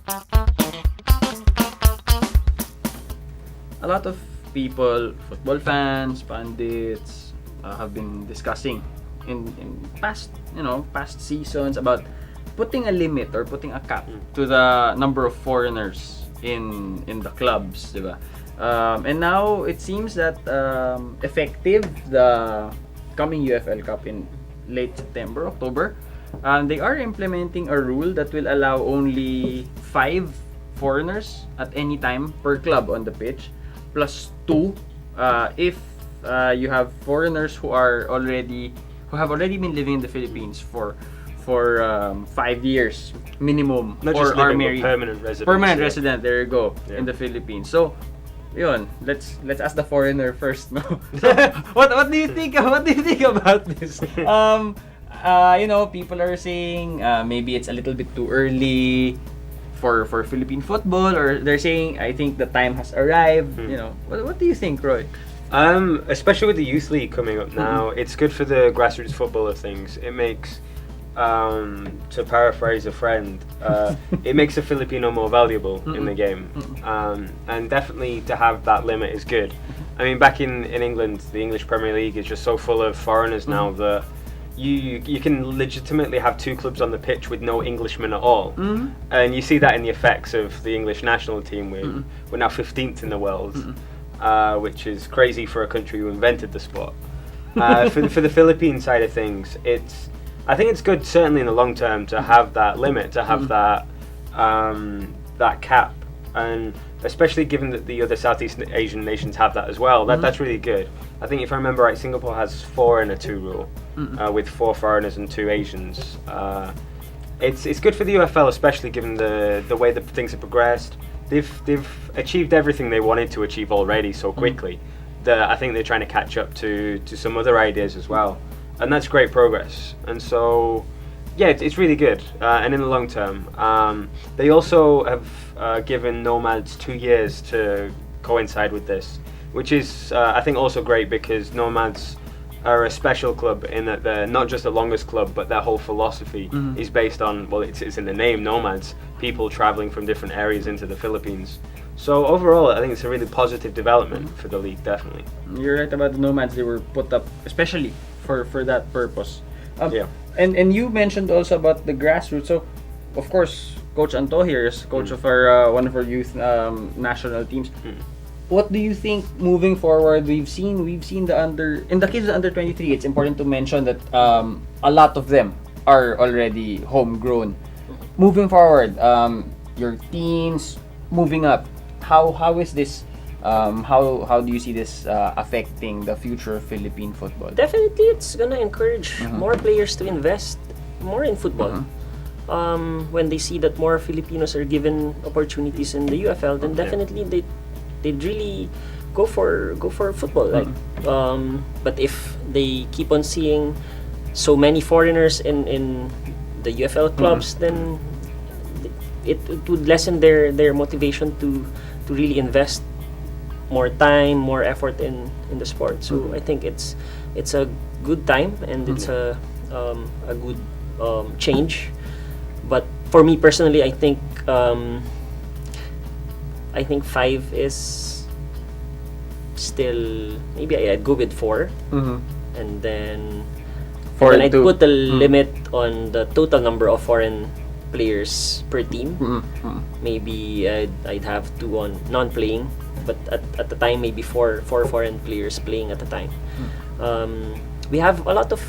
A lot of people, football fans, pundits, have been discussing in past seasons about putting a limit or putting a cap to the number of foreigners in the clubs, diba? And now it seems that effective the coming UFL Cup in late September, October, they are implementing a rule that will allow only 5 foreigners at any time per club on the pitch, plus 2 if you have foreigners who have already been living in the Philippines for 5 years minimum, Not or just are living, but married. permanent residents. Permanent yeah. resident, there you go, Yeah. in the Philippines. So, yun, let's ask the foreigner first, no? So, what do you think about this? People are saying maybe it's a little bit too early for Philippine football, or they're saying I think the time has arrived. What do you think, Roy? Especially with the youth league coming up now, it's good for the grassroots football of things. It makes, to paraphrase a friend, it makes a Filipino more valuable in the game, and definitely to have that limit is good. I mean, back in England, the English Premier League is just so full of foreigners now that you can legitimately have 2 clubs on the pitch with no Englishmen at all, and you see that in the effects of the English national team. We're now 15th in the world, which is crazy for a country who invented the sport. For the Philippine side of things, I think it's good, certainly in the long term, to have that limit, to have that cap, and especially given that the other Southeast Asian nations have that as well. That's really good. I think if I remember right, Singapore has 4 in a 2 rule, with 4 foreigners and 2 Asians. It's good for the UFL, especially given the way that things have progressed. They've achieved everything they wanted to achieve already so quickly that I think they're trying to catch up to some other ideas as well, and that's great progress. And so, yeah, it's really good. And in the long term, they also have given Nomads 2 years to coincide with this, which is I think also great, because Nomads are a special club in that they're not just the longest club, but their whole philosophy is based on, well, it's in the name, nomads, people traveling from different areas into the Philippines. So overall, I think it's a really positive development for the league, definitely. You're right about the Nomads. They were put up especially for that purpose. Yeah. And you mentioned also about the grassroots. So, of course, Coach Anto here is coach of our one of our youth national teams. What do you think moving forward? We've seen in the case of the under 23. It's important to mention that a lot of them are already homegrown. Moving forward, your teams moving up. How is this? How do you see this affecting the future of Philippine football? Definitely, it's gonna encourage more players to invest more in football. When they see that more Filipinos are given opportunities in the UFL, then definitely they'd really go for football. Like, but if they keep on seeing so many foreigners in the UFL clubs, then it would lessen their motivation to really invest more time, more effort in the sport. So I think it's a good time, and it's a good change. But for me personally, I think 5 is still, maybe I'd go with 4, and then I'd put the limit on the total number of foreign players per team. Maybe I'd have 2 on non-playing, but at the time maybe 4 foreign players playing at a time. We have a lot of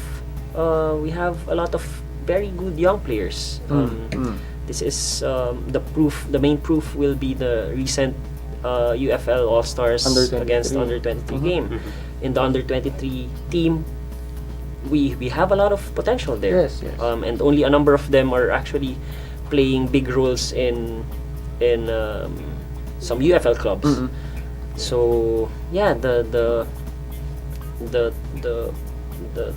very good young players. This is the main proof will be the recent UFL All-Stars against Under 23 game. In the Under 23 team, we have a lot of potential there. Yes. And only a number of them are actually playing big roles in some UFL clubs. So yeah, the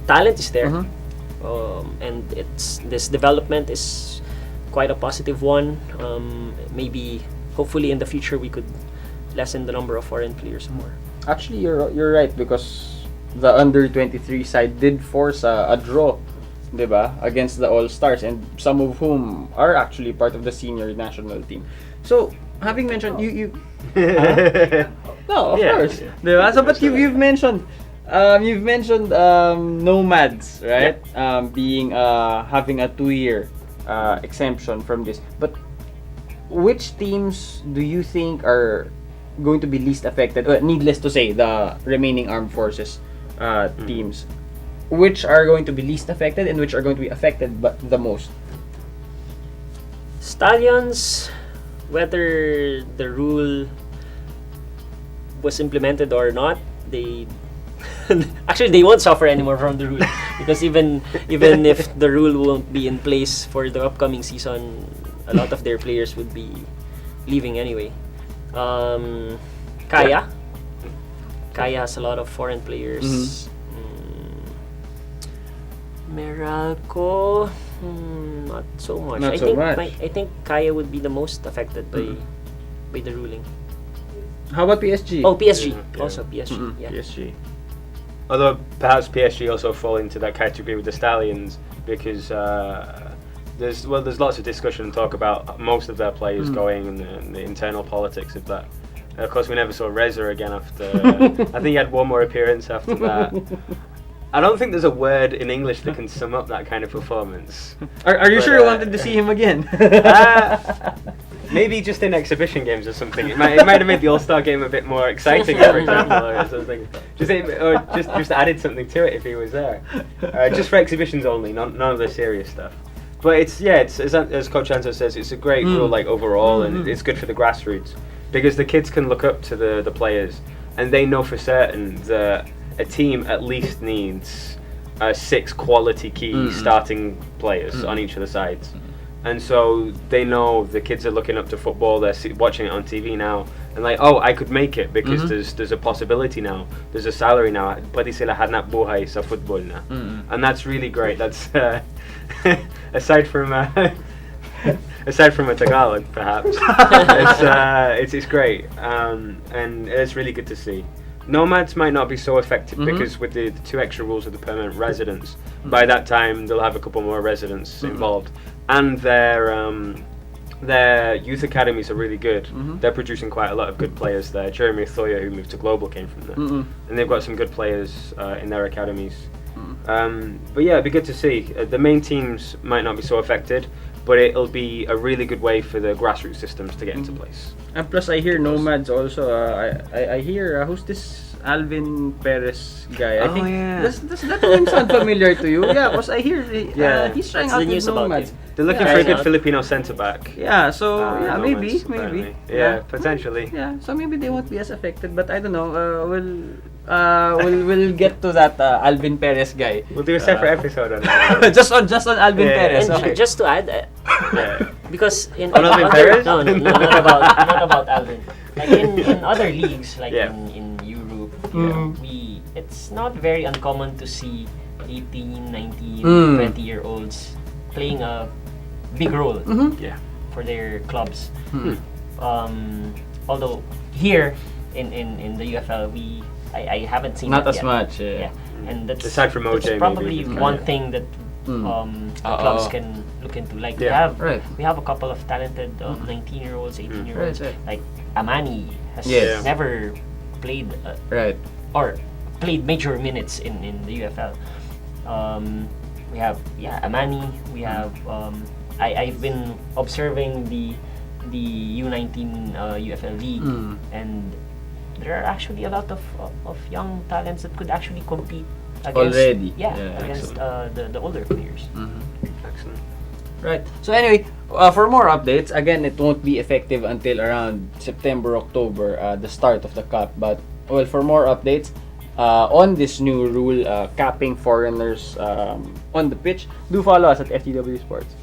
talent is there, and this development is quite a positive one. Maybe hopefully in the future we could lessen the number of foreign players more. Actually, you're right, because the under 23 side did force a draw diba, against the All-Stars, and some of whom are actually part of the senior national team. So, having mentioned you no, of course, diba? So, but you've mentioned nomads, right? Being having a 2-year exemption from this. But which teams do you think are going to be least affected? Needless to say, the remaining armed forces teams, which are going to be least affected and which are going to be affected but the most? Stallions, whether the rule was implemented or not, they actually they won't suffer anymore from the rule because even if the rule won't be in place for the upcoming season, a lot of their players would be leaving anyway. Kaya has a lot of foreign players. Meralco, not so much. Not so much. I think Kaya would be the most affected by the ruling. How about PSG? Oh, PSG. Yeah. Also PSG. Yeah. PSG. Although perhaps PSG also fall into that category with the Stallions because there's lots of discussion and talk about most of their players going and the internal politics of that. Of course, we never saw Reza again after. I think he had one more appearance after that. I don't think there's a word in English that can sum up that kind of performance. Are you sure you wanted to see him again? Maybe just in exhibition games or something. It might have made the All-Star game a bit more exciting, for example, or something. Just added something to it if he was there. Just for exhibitions only, none of the serious stuff. But it's as Coach Anto says, it's a great rule like overall, and it's good for the grassroots because the kids can look up to the players, and they know for certain that a team at least needs 6 quality key starting players on each of the sides. And so they know the kids are looking up to football, they're watching it on TV now, and like, oh, I could make it because there's a possibility now, there's a salary now, pwede sila hanap buhay sa football na. And that's really great. That's aside from a Tagalog, perhaps, it's great, and it's really good to see. Nomads might not be so affected because with the 2 extra rules of the permanent residents, by that time they'll have a couple more residents involved, and their youth academies are really good. They're producing quite a lot of good players there. Jeremy Thoya, who moved to Global, came from there, and they've got some good players in their academies. But yeah, it'd be good to see. The main teams might not be so affected, but it'll be a really good way for the grassroots systems to get into place. And plus, I hear nomads also. I hear who's this Alvin Perez guy? I think does that name sound familiar to you? Yeah, because I hear he's trying out with nomads. They're looking for a good Filipino centre back. Yeah, so maybe. Yeah, potentially. Yeah, so maybe they won't be as affected, but I don't know. We'll get to that Alvin Perez guy. We'll do a separate episode on that. just on Alvin Perez. And Okay. just to add, because in Alvin Perez? no, not about Alvin. Like in other leagues, like in Europe, it's not very uncommon to see 18, 19, 20-year-olds playing a big role for their clubs. Although here in the UFL, I haven't seen Not that as yet. much. And that's aside from OJ, that's probably maybe. one thing that the clubs can look into. Like we have a couple of talented 19-year-olds, 18-year-olds. Like Amani has never played or played major minutes in the UFL. We have Amani. We have I've been observing the U19 UFL league, and there are actually a lot of young talents that could actually compete against against the older players. Excellent. Right. So anyway, for more updates, again, it won't be effective until around September, October, the start of the cup. But for more updates on this new rule capping foreigners on the pitch, do follow us at FTW Sports.